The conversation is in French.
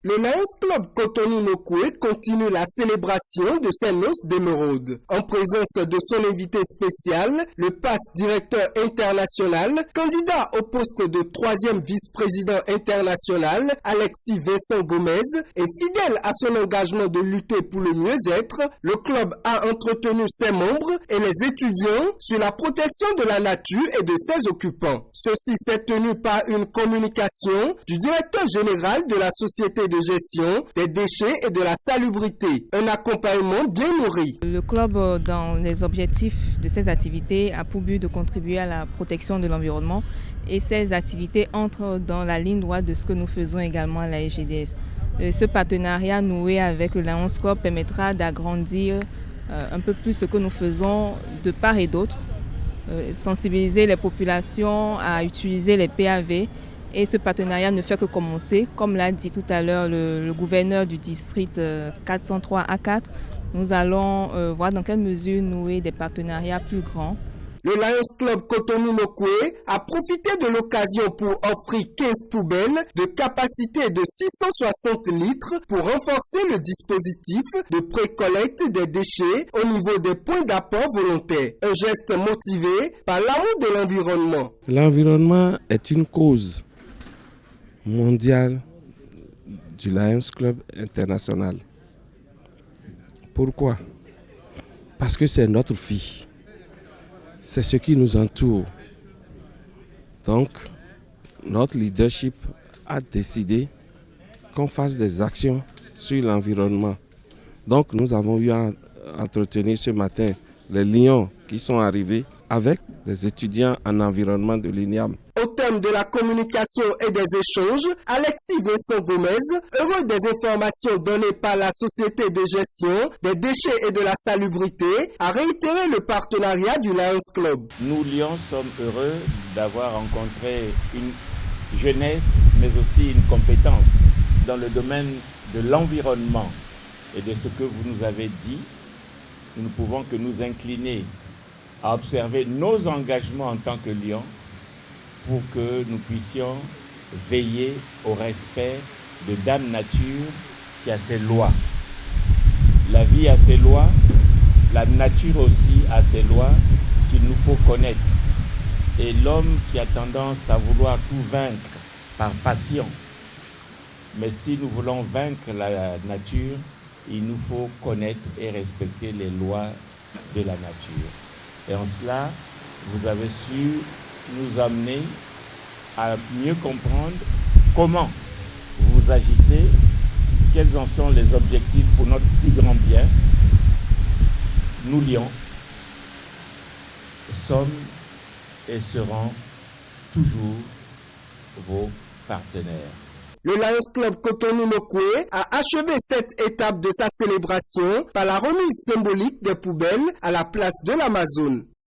Le Lions Club Cotonou-Nokoué continue la célébration de ses noces d'émeraude. En présence de son invité spécial, le PAS directeur international, candidat au poste de 3e vice-président international, Alexis Vincent Gomez, et fidèle à son engagement de lutter pour le mieux-être, le club a entretenu ses membres et les étudiants sur la protection de la nature et de ses occupants. Ceci s'est tenu par une communication du directeur général de la Société de gestion des déchets et de la salubrité. Un accompagnement bien nourri. Le club, dans les objectifs de ses activités, a pour but de contribuer à la protection de l'environnement et ces activités entrent dans la ligne droite de ce que nous faisons également à la SGDS. Ce partenariat noué avec le Lions Club permettra d'agrandir un peu plus ce que nous faisons de part et d'autre, sensibiliser les populations à utiliser les PAV. Et ce partenariat ne fait que commencer. Comme l'a dit tout à l'heure le gouverneur du district 403 A4, nous allons voir dans quelle mesure nouer des partenariats plus grands. Le Lions Club Cotonou-Nokoué a profité de l'occasion pour offrir 15 poubelles de capacité de 660 litres pour renforcer le dispositif de pré-collecte des déchets au niveau des points d'apport volontaires. Un geste motivé par l'amour de l'environnement. L'environnement est une cause mondiale du Lions Club international. Pourquoi? Parce que c'est notre vie. C'est ce qui nous entoure. Donc, notre leadership a décidé qu'on fasse des actions sur l'environnement. Donc, nous avons eu à entretenir ce matin les lions qui sont arrivés avec les étudiants en environnement de l'INIAM. Au thème de la communication et des échanges, Alexis Vincent Gomez, heureux des informations données par la Société de gestion des déchets et de la salubrité, a réitéré le partenariat du Lions Club. Nous, Lions, sommes heureux d'avoir rencontré une jeunesse, mais aussi une compétence dans le domaine de l'environnement et de ce que vous nous avez dit. Nous ne pouvons que nous incliner à observer nos engagements en tant que Lions pour que nous puissions veiller au respect de Dame Nature qui a ses lois. La vie a ses lois, la nature aussi a ses lois qu'il nous faut connaître. Et l'homme qui a tendance à vouloir tout vaincre par passion, mais si nous voulons vaincre la nature, il nous faut connaître et respecter les lois de la nature. Et en cela, vous avez su nous amener à mieux comprendre comment vous agissez, quels en sont les objectifs pour notre plus grand bien. Nous, Lions, sommes et serons toujours vos partenaires. Le Lions Club Cotonou-Nokoué a achevé cette étape de sa célébration par la remise symbolique des poubelles à la place de l'Amazone.